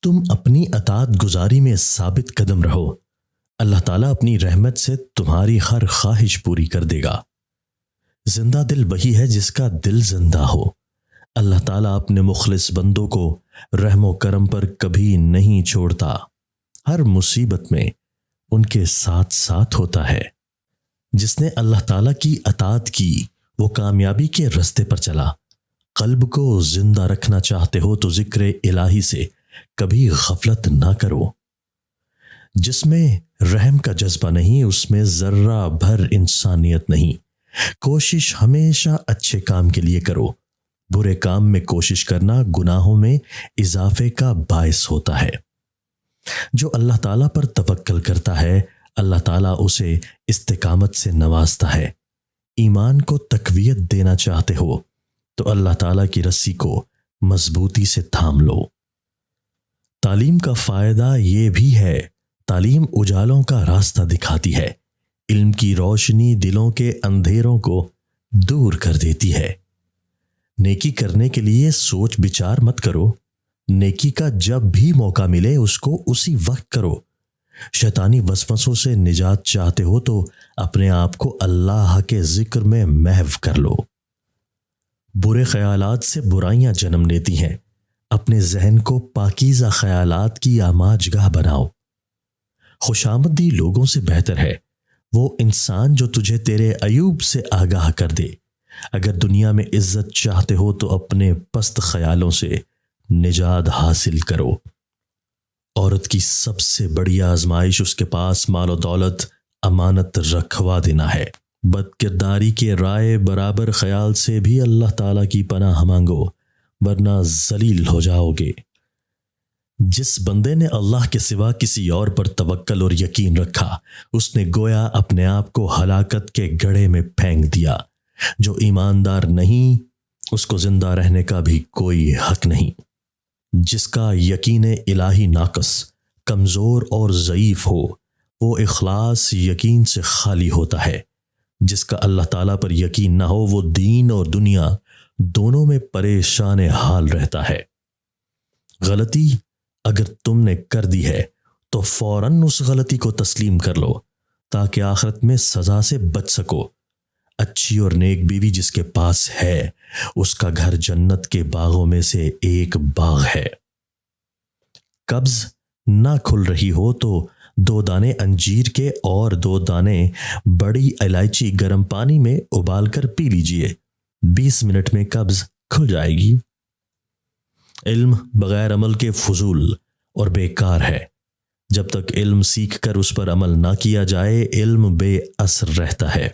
تم اپنی اطاعت گزاری میں ثابت قدم رہو، اللہ تعالیٰ اپنی رحمت سے تمہاری ہر خواہش پوری کر دے گا۔ زندہ دل وہی ہے جس کا دل زندہ ہو۔ اللہ تعالیٰ اپنے مخلص بندوں کو رحم و کرم پر کبھی نہیں چھوڑتا، ہر مصیبت میں ان کے ساتھ ساتھ ہوتا ہے۔ جس نے اللہ تعالیٰ کی اطاعت کی وہ کامیابی کے رستے پر چلا۔ قلب کو زندہ رکھنا چاہتے ہو تو ذکر الہی سے کبھی غفلت نہ کرو۔ جس میں رحم کا جذبہ نہیں اس میں ذرہ بھر انسانیت نہیں۔ کوشش ہمیشہ اچھے کام کے لیے کرو، برے کام میں کوشش کرنا گناہوں میں اضافے کا باعث ہوتا ہے۔ جو اللہ تعالیٰ پر توکل کرتا ہے اللہ تعالیٰ اسے استقامت سے نوازتا ہے۔ ایمان کو تقویت دینا چاہتے ہو تو اللہ تعالیٰ کی رسی کو مضبوطی سے تھام لو۔ تعلیم کا فائدہ یہ بھی ہے، تعلیم اجالوں کا راستہ دکھاتی ہے، علم کی روشنی دلوں کے اندھیروں کو دور کر دیتی ہے۔ نیکی کرنے کے لیے سوچ بچار مت کرو، نیکی کا جب بھی موقع ملے اس کو اسی وقت کرو۔ شیطانی وسوسوں سے نجات چاہتے ہو تو اپنے آپ کو اللہ کے ذکر میں محو کر لو۔ برے خیالات سے برائیاں جنم لیتی ہیں، اپنے ذہن کو پاکیزہ خیالات کی آماج گاہ بناؤ۔ خوشامدی لوگوں سے بہتر ہے وہ انسان جو تجھے تیرے عیوب سے آگاہ کر دے۔ اگر دنیا میں عزت چاہتے ہو تو اپنے پست خیالوں سے نجات حاصل کرو۔ عورت کی سب سے بڑی آزمائش اس کے پاس مال و دولت امانت رکھوا دینا ہے۔ بد کرداری کے رائے برابر خیال سے بھی اللہ تعالیٰ کی پناہ مانگو ورنہ ذلیل ہو جاؤ گے۔ جس بندے نے اللہ کے سوا کسی اور پر توکل اور یقین رکھا اس نے گویا اپنے آپ کو ہلاکت کے گڑھے میں پھینک دیا۔ جو ایماندار نہیں اس کو زندہ رہنے کا بھی کوئی حق نہیں۔ جس کا یقین الہی ناقص، کمزور اور ضعیف ہو وہ اخلاص یقین سے خالی ہوتا ہے۔ جس کا اللہ تعالیٰ پر یقین نہ ہو وہ دین اور دنیا دونوں میں پریشان حال رہتا ہے۔ غلطی اگر تم نے کر دی ہے تو فوراً اس غلطی کو تسلیم کر لو تاکہ آخرت میں سزا سے بچ سکو۔ اچھی اور نیک بیوی جس کے پاس ہے اس کا گھر جنت کے باغوں میں سے ایک باغ ہے۔ قبض نہ کھل رہی ہو تو 2 دانے انجیر کے اور 2 دانے بڑی الائچی گرم پانی میں ابال کر پی لیجئے، 20 منٹ میں قبض کھل جائے گی۔ علم بغیر عمل کے فضول اور بیکار ہے۔ جب تک علم سیکھ کر اس پر عمل نہ کیا جائے علم بے اثر رہتا ہے۔